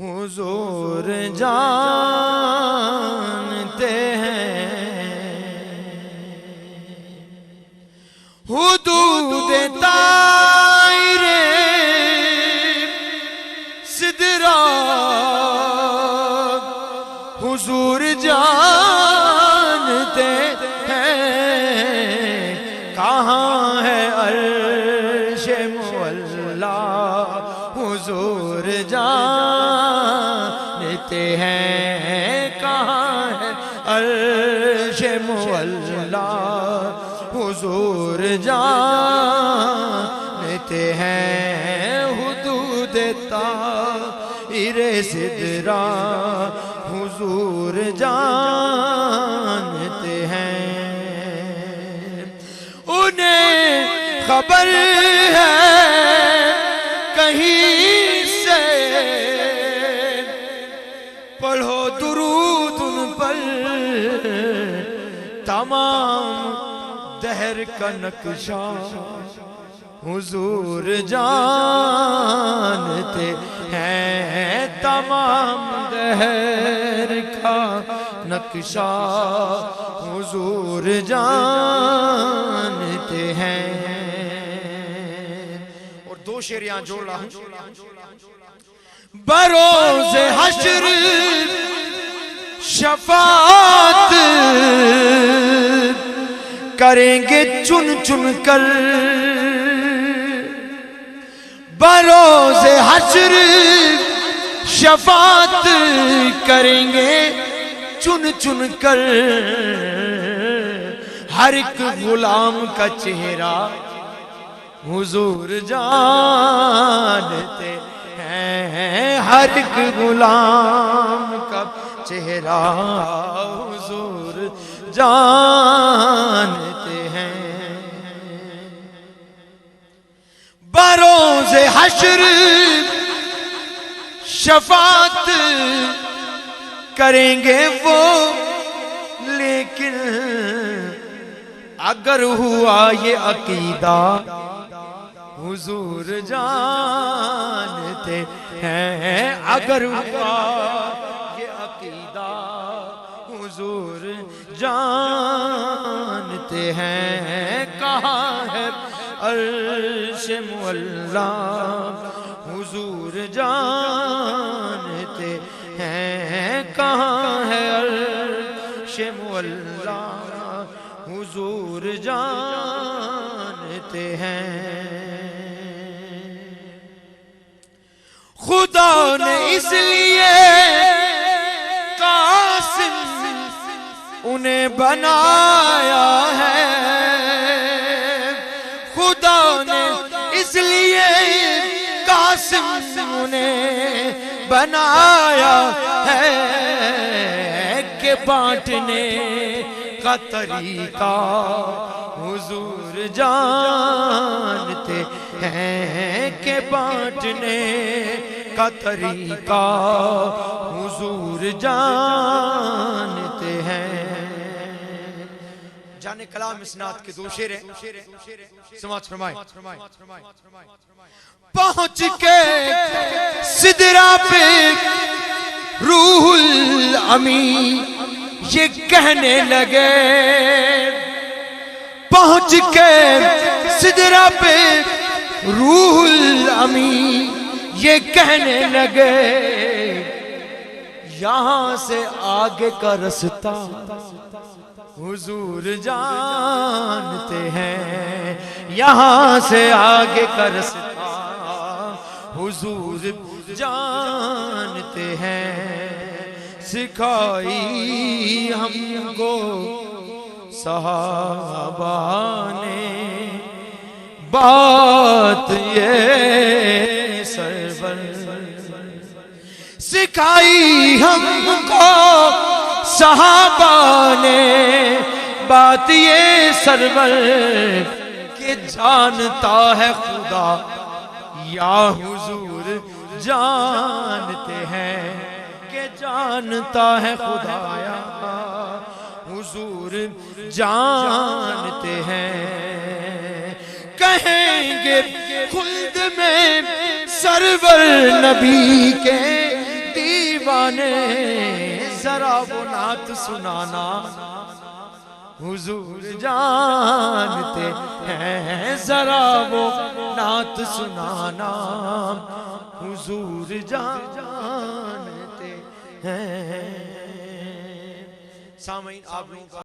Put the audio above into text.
حضور جانتے ہیں حدود طائر سدرا حضور جانتے ہیں کہاں ہے عرش مولا حضور جانتے ہیں کہاں ہے عرش مولا حضور جانتے ہیں حدود طائر سدرا حضور جانتے ہیں انہیں خبر ہے کہیں سے پڑھو درود ان پر تمام دہر کا نقشہ حضور جانتے ہیں تمام دہر کا نقشہ حضور جانتے ہیں اور دو شعر یہاں جوڑ رہا ہوں بروز حشر شفاعت کریں گے چن چن کر بروز حشر شفاعت کریں گے چن چن کر ہر ایک غلام کا چہرہ حضور جانتے ہیں ہر ایک غلام کا چہرہ حضور جانتے ہیں بروز حشر شفاعت کریں گے وہ لیکن اگر ہوا یہ عقیدہ حضور جانتے ہیں اگر ہوا یہ عقیدہ حضور جانتے ہیں کہاں ہے عرش مولا حضور جانتے ہیں کہاں ہے عرش مولا حضور جانتے ہیں خدا نے اس لیے قاسم انہیں بنایا ہے خدا نے اس لیے قاسم انہیں بنایا ہے کہ بانٹنے کا طریقہ حضور جانتے ہیں کہ بانٹنے کا طریقہ حضور جانتے ہیں جانے کلام اسناد کے دو شعر ہیں سماعت فرمائیں پہنچ کے سدرا پہ روح الامین یہ کہنے لگے پہنچ کے سدرا پہ روح الامین یہ کہنے لگے یہاں سے آگے کا رستہ حضور جانتے ہیں یہاں سے آگے کا رستہ حضور جانتے ہیں سکھائی ہم کو صحابہ نے بات یہ سرور سکھائی ہم کو صحابہ نے بات یہ سرور کہ جانتا ہے خدا یا حضور جانتے ہیں کہ جانتا ہے خدایا حضور جانتے ہیں کہیں گے خلد میں سرور نبی کے دیوانے ذرا وہ نعت سنانا حضور جانتے ہیں ذرا وہ نعت سنانا حضور جانتے ہیں سامعین آپ لوگوں کا